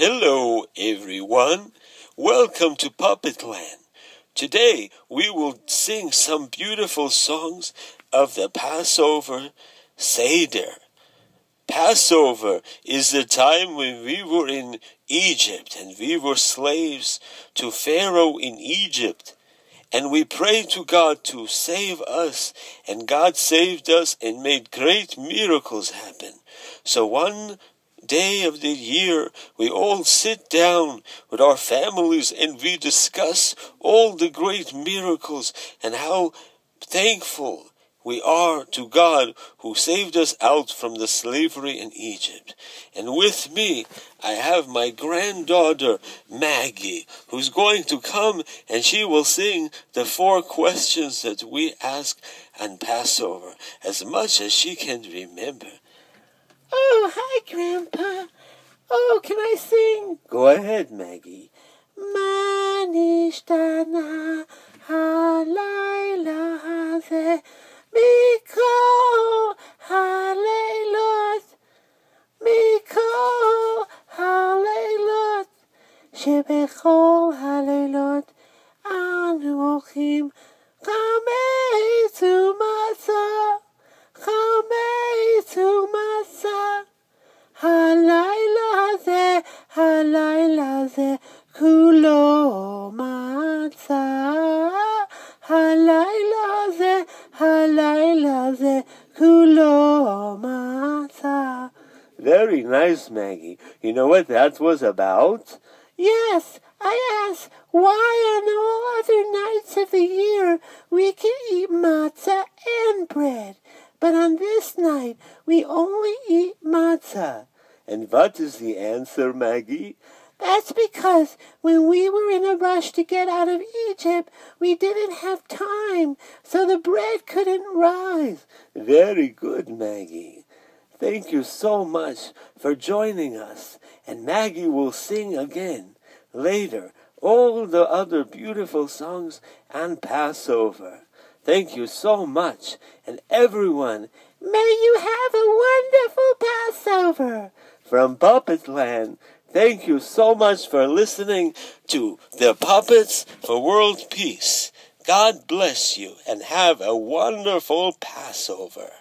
Hello, everyone. Welcome to Puppetland. Today, we will sing some beautiful songs of the Passover Seder. Passover is the time when we were in Egypt and we were slaves to Pharaoh in Egypt. And we prayed to God to save us, and God saved us and made great miracles happen. So one day of the year, we all sit down with our families and we discuss all the great miracles and how thankful we are to God who saved us out from the slavery in Egypt. And with me, I have my granddaughter, Maggie, who's going to come and she will sing the 4 questions that we ask on Passover, as much as she can remember. Oh, hi, Grandpa. Oh, can I sing? Go ahead, Maggie. Ma nishtana halayla hazeh mikol haleilot shebechol haleilot anu ochim chametu matzah halayla ze kulo matzah halayla ze kulo matzah. Very nice, Maggie. You know what that was about? Yes, I asked why on all other nights of the year we can eat matzah and bread, but on this night we only eat matzah. And what is the answer, Maggie? That's because when we were in a rush to get out of Egypt, we didn't have time, so the bread couldn't rise. Very good, Maggie. Thank you so much for joining us. And Maggie will sing again later all the other beautiful songs on Passover. Thank you so much. And everyone, may you have a wonderful Passover. From Puppetland, thank you so much for listening to the Puppets for World Peace. God bless you and have a wonderful Passover.